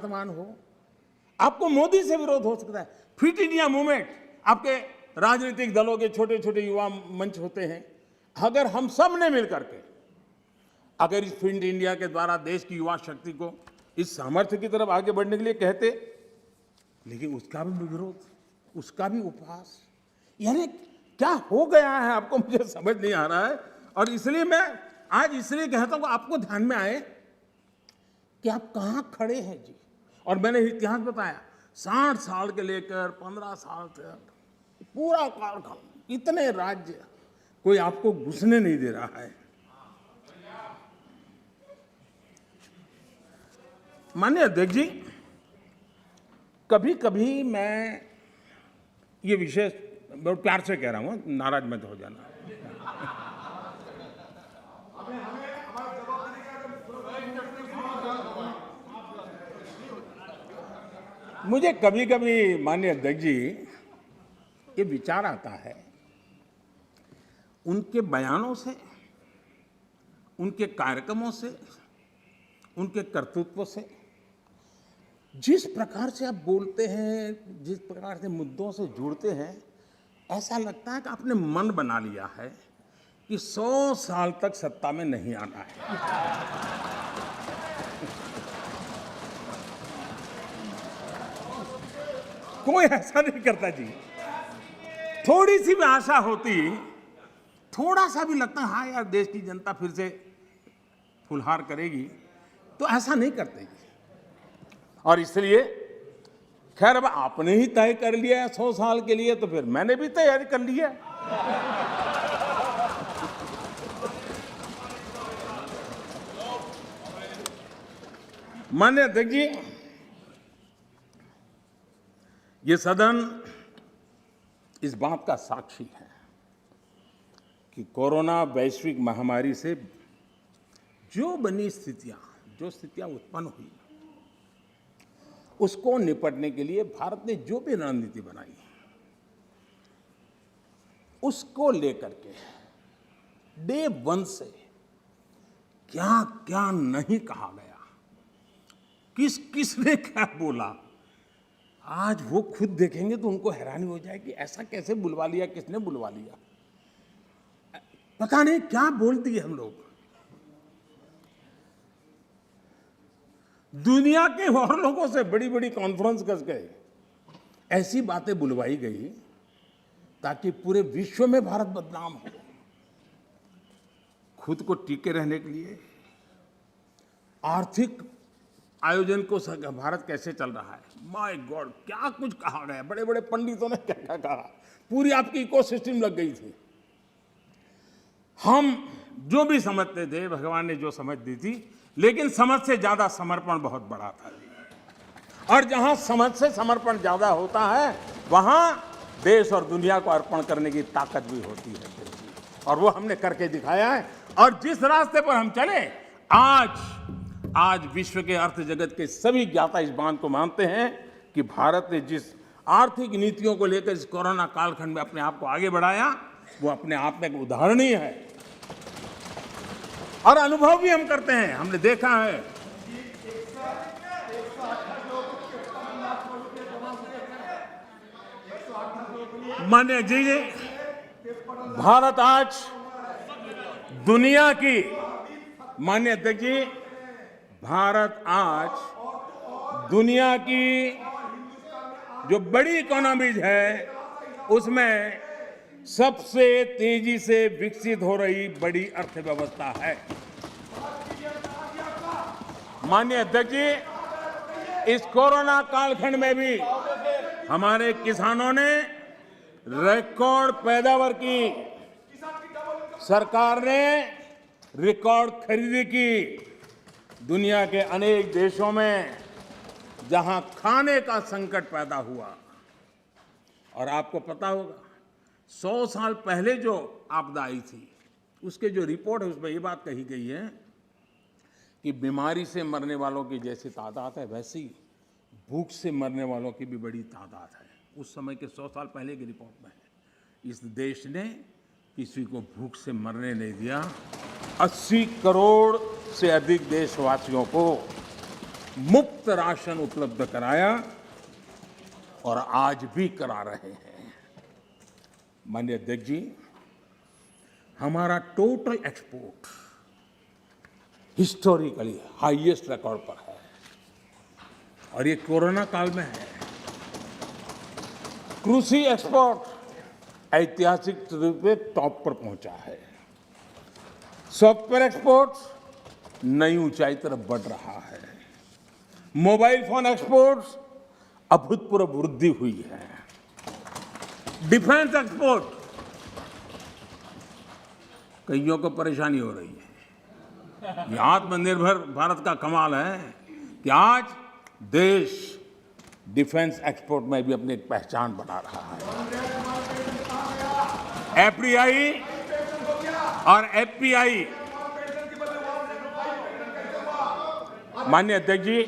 वर्तमान हो, आपको मोदी से विरोध हो सकता है। फिट इंडिया मूवमेंट, आपके राजनीतिक दलों के छोटे छोटे युवा मंच होते हैं, अगर हम सब ने मिलकर के अगर इस फिट इंडिया के द्वारा देश की युवा शक्ति को इस सामर्थ्य की तरफ आगे बढ़ने के लिए कहते, लेकिन उसका भी विरोध, उसका भी उपहास, यानी क्या हो गया है आपको मुझे समझ नहीं आ रहा है। और इसलिए मैं आज इसलिए कहता हूं आपको ध्यान में आए कि आप कहां खड़े हैं जी। और मैंने इतिहास बताया, 60 साल के लेकर 15 साल तक पूरा कालखंड, इतने राज्य, कोई आपको घुसने नहीं दे रहा है। माननीय अध्यक्ष जी, कभी कभी मैं ये विशेष बहुत प्यार से कह रहा हूं, नाराज मत हो जाना। मुझे कभी कभी माननीय अध्यक्ष जी ये विचार आता है, उनके बयानों से, उनके कार्यक्रमों से, उनके कर्तृत्व से, जिस प्रकार से आप बोलते हैं, जिस प्रकार से मुद्दों से जुड़ते हैं, ऐसा लगता है कि आपने मन बना लिया है कि 100 साल तक सत्ता में नहीं आना है। कोई ऐसा नहीं करता जी। थोड़ी सी भी आशा होती, थोड़ा सा भी लगता है हाँ यार देश की जनता फिर से फुलहार करेगी, तो ऐसा नहीं करते जी। और इसलिए खैर अब आपने ही तय कर लिया है 100 साल के लिए, तो फिर मैंने भी तैयारी कर ली है। माननीय अध्यक्ष जी, ये सदन इस बात का साक्षी है कि कोरोना वैश्विक महामारी से जो बनी स्थितियां, जो स्थितियां उत्पन्न हुई, उसको निपटने के लिए भारत ने जो भी रणनीति बनाई, उसको लेकर के डे 1 से क्या क्या नहीं कहा गया, किस किसने क्या बोला, आज वो खुद देखेंगे तो उनको हैरानी हो जाएगी, ऐसा कैसे बुलवा लिया, किसने बुलवा लिया, पता नहीं क्या बोल दिए हम लोग। दुनिया के और लोगों से बड़ी बड़ी कॉन्फ्रेंस कर गए, ऐसी बातें बुलवाई गई ताकि पूरे विश्व में भारत बदनाम हो। खुद को टिके रहने के लिए आर्थिक आयोजन को भारत कैसे चल रहा है, माय गॉड क्या कुछ कहा गया, बड़े बड़े पंडितों ने क्या क्या कहा, पूरी आपकी इकोसिस्टम लग गई थी। हम जो भी समझते थे, भगवान ने जो समझ दी थी, लेकिन समझ से ज्यादा समर्पण बहुत बड़ा था जी। और जहां समझ से समर्पण ज्यादा होता है, वहां देश और दुनिया को अर्पण करने की ताकत भी होती है, और वो हमने करके दिखाया है। और जिस रास्ते पर हम चले, आज विश्व के अर्थ जगत के सभी ज्ञाता इस बात को मानते हैं कि भारत ने जिस आर्थिक नीतियों को लेकर इस कोरोना कालखंड में अपने आप को आगे बढ़ाया, वो अपने आप में एक उदाहरणीय है। और अनुभव भी हम करते हैं, हमने देखा है। माननीय जी, भारत आज दुनिया की, माननीय अध्यक्ष जी, भारत आज दुनिया की जो बड़ी इकोनॉमीज है, उसमें सबसे तेजी से विकसित हो रही बड़ी अर्थव्यवस्था है। माननीय अध्यक्ष जी, इस कोरोना कालखंड में भी हमारे किसानों ने रिकॉर्ड पैदावार की, सरकार ने रिकॉर्ड खरीदी की। दुनिया के अनेक देशों में जहां खाने का संकट पैदा हुआ, और आपको पता होगा 100 साल पहले जो आपदा आई थी, उसके जो रिपोर्ट है उसमें ये बात कही गई है कि बीमारी से मरने वालों की जैसी तादाद है, वैसी भूख से मरने वालों की भी बड़ी तादाद है। उस समय के 100 साल पहले की रिपोर्ट में है। इस देश ने किसी को भूख से मरने नहीं दिया। 80 करोड़ से अधिक देशवासियों को मुफ्त राशन उपलब्ध कराया और आज भी करा रहे हैं। माननीय अध्यक्ष जी, हमारा total export historically highest record पर है और ये कोरोना काल में है। कृषि एक्सपोर्ट ऐतिहासिक रूप से टॉप पर पहुंचा है। सॉफ्टवेयर एक्सपोर्ट नई ऊंचाई तरफ बढ़ रहा है। मोबाइल फोन एक्सपोर्ट्स अभूतपूर्व वृद्धि हुई है। डिफेंस एक्सपोर्ट, कईयों को परेशानी हो रही है। ये आत्मनिर्भर भारत का कमाल है कि आज देश डिफेंस एक्सपोर्ट में भी अपनी एक पहचान बना रहा है। एफडीआई और एफपीआई, माननीय अध्यक्ष जी,